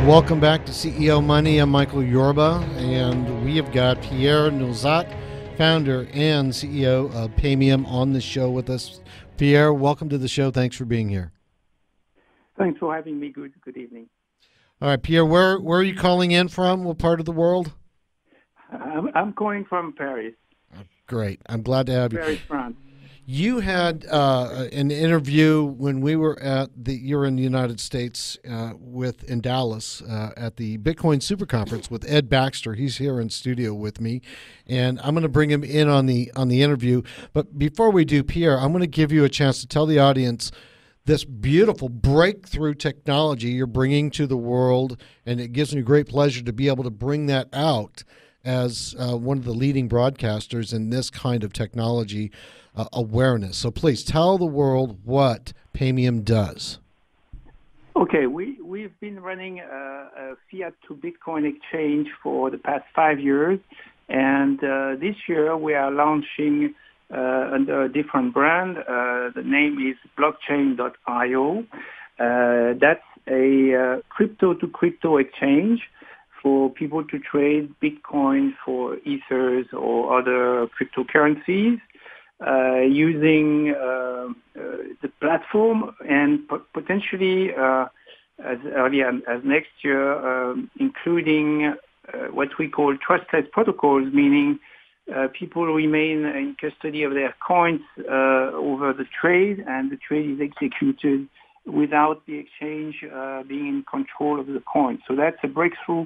Welcome back to CEO Money. I'm Michael Yorba, and we have got Pierre Noizat, founder and CEO of Paymium, on the show with us. Pierre, welcome to the show. Thanks for being here. Thanks for having me. Good evening. All right, Pierre, where are you calling in from? What part of the world? I'm calling from Paris. Great. I'm glad to have you. Paris, France. You had an interview when we were you're in the United States in Dallas at the Bitcoin Super Conference with Ed Baxter. He's here in studio with me, and I'm going to bring him in on the interview. But before we do, Pierre, I'm going to give you a chance to tell the audience this beautiful breakthrough technology you're bringing to the world, and it gives me great pleasure to be able to bring that out as one of the leading broadcasters in this kind of technology awareness. So please tell the world what Paymium does. Okay, we've been running a fiat to Bitcoin exchange for the past 5 years, and this year we are launching under a different brand. The name is blockchain.io. That's a crypto-to-crypto exchange for people to trade Bitcoin for Ethers or other cryptocurrencies using the platform, and potentially as early as next year, including what we call trustless protocols, meaning people remain in custody of their coins over the trade, and the trade is executed without the exchange being in control of the coin. So that's a breakthrough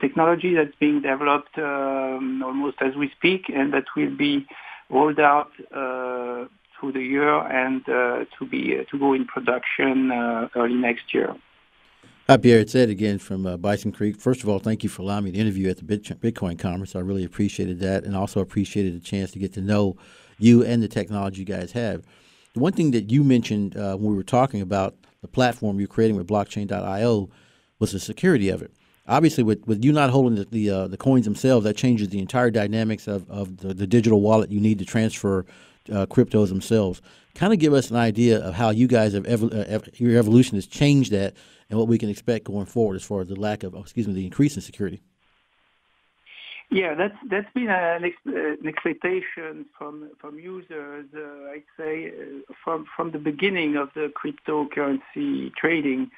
technology that's being developed almost as we speak, and that will be rolled out through the year and to go in production early next year. Hi, Pierre. It's Ed again from Bison Creek. First of all, thank you for allowing me to interview at the Bitcoin conference. I really appreciated that, and also appreciated the chance to get to know you and the technology you guys have. The one thing that you mentioned when we were talking about the platform you're creating with blockchain.io was the security of it. Obviously, with you not holding the coins themselves, that changes the entire dynamics of the digital wallet you need to transfer cryptos themselves. Kind of give us an idea of how you guys have your evolution has changed that, and what we can expect going forward as far as the increase in security. Yeah, that's been an expectation from users. I'd say from the beginning of the cryptocurrency trading,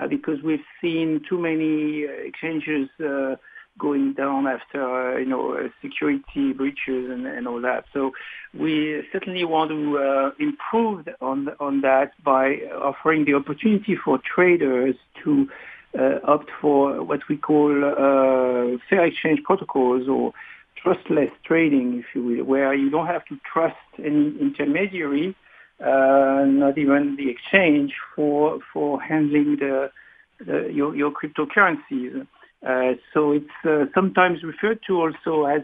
because we've seen too many exchanges going down after security breaches and all that. So we certainly want to improve on that by offering the opportunity for traders to opt for what we call fair exchange protocols, or trustless trading, if you will, where you don't have to trust any intermediary, not even the exchange, for handling your cryptocurrencies. So it's sometimes referred to also as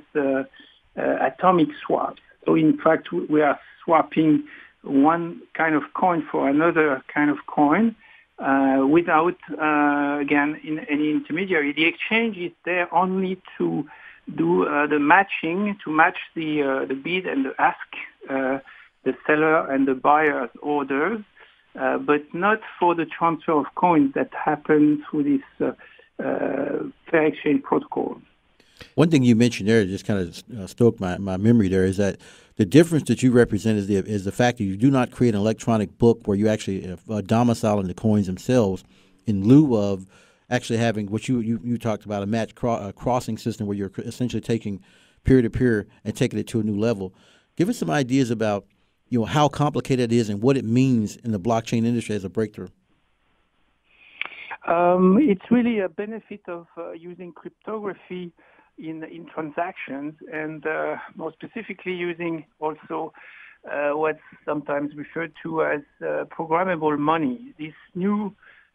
atomic swaps. So in fact, we are swapping one kind of coin for another kind of coin, without, again, in any intermediary. The exchange is there only to do the matching, to match the bid and the ask, the seller and the buyer's orders, but not for the transfer of coins that happen through this fair exchange protocol. One thing you mentioned there, just kind of stoked my memory there, is that the difference that you represent is the fact that you do not create an electronic book where you actually domicile in the coins themselves, in lieu of actually having what you talked about, a match crossing system where you're essentially taking peer-to-peer and taking it to a new level. Give us some ideas about how complicated it is and what it means in the blockchain industry as a breakthrough. It's really a benefit of using cryptography in transactions, and more specifically using also what's sometimes referred to as programmable money. These new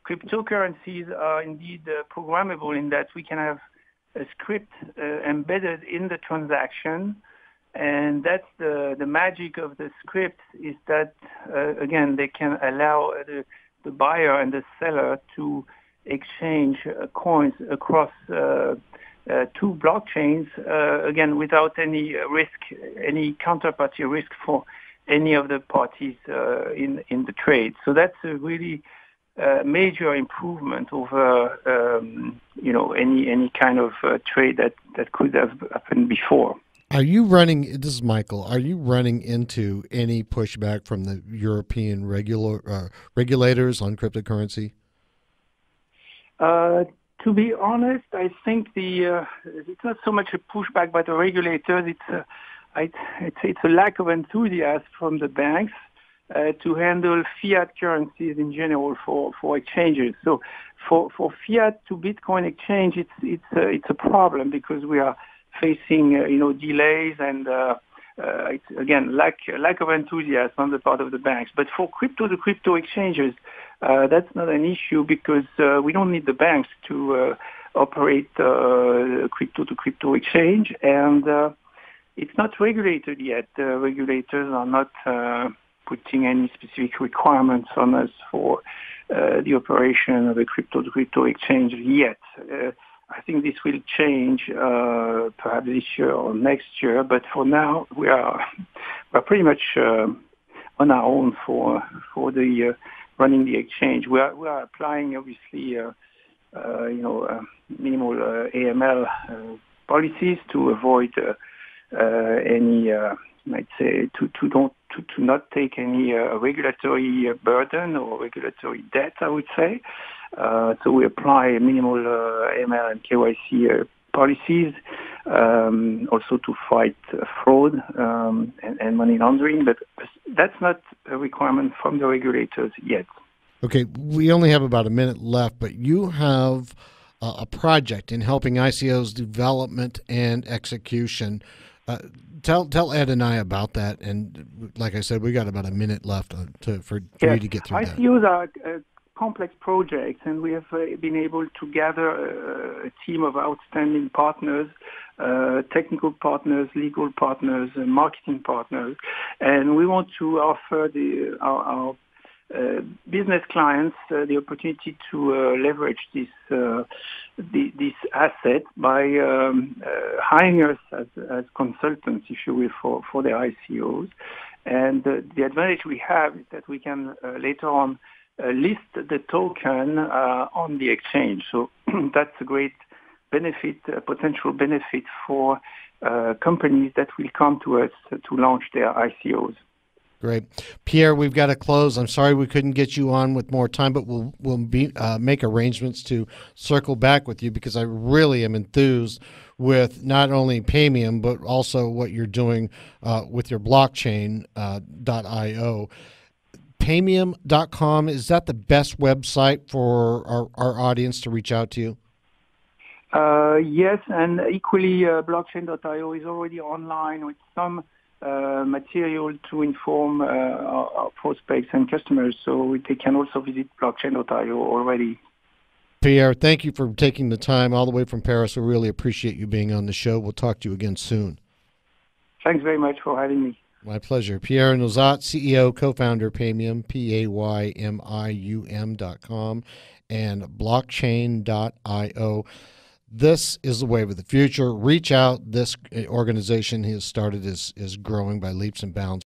cryptocurrencies are indeed programmable in that we can have a script embedded in the transaction, and that's the magic of the script, is that again, they can allow the buyer and the seller to exchange coins across two blockchains, again, without any risk, any counterparty risk for any of the parties in the trade. So that's a really major improvement over any kind of trade that could have happened before. Are you running? This is Michael. Are you running into any pushback from the European regulators on cryptocurrency? To be honest, I think it's not so much a pushback by the regulators. It's a lack of enthusiasm from the banks to handle fiat currencies in general for exchanges. So for fiat to Bitcoin exchange, it's a problem because we are facing delays and it's, again, lack of enthusiasm on the part of the banks. But for crypto to crypto exchanges, that's not an issue because we don't need the banks to operate crypto to crypto exchange, and it's not regulated yet. Regulators are not putting any specific requirements on us for the operation of a crypto to crypto exchange yet. I think this will change perhaps this year or next year, but for now we're pretty much on our own for the running the exchange. We are applying obviously minimal AML policies to avoid any I'd say to not take any regulatory burden or regulatory debt, I would say. So we apply minimal AML and KYC policies, also to fight fraud and money laundering, but that's not a requirement from the regulators yet. Okay, we only have about a minute left, but you have a project in helping ICOs development and execution. Tell Ed and I about that. And like I said, we got about a minute left for you to get through that. ICOs are complex projects, and we have been able to gather a team of outstanding partners, technical partners, legal partners, and marketing partners. And we want to offer our business clients the opportunity to leverage this asset by hiring us as consultants, if you will, for their ICOs. And the advantage we have is that we can later on list the token on the exchange. So that's a great benefit, a potential benefit for companies that will come to us to launch their ICOs. Great. Pierre, we've got to close. I'm sorry we couldn't get you on with more time, but we'll make arrangements to circle back with you because I really am enthused with not only Paymium, but also what you're doing with your blockchain .io. Paymium.com, is that the best website for our audience to reach out to you? Yes, and equally, blockchain.io is already online with some material to inform our prospects and customers, so they can also visit blockchain.io already. Pierre, thank you for taking the time all the way from Paris. We really appreciate you being on the show. We'll talk to you again soon. Thanks very much for having me. My pleasure. Pierre Noizat, CEO, co-founder, Paymium, Paymium.com, and blockchain.io. This is the wave of the future. Reach out. This organization he has started is growing by leaps and bounds.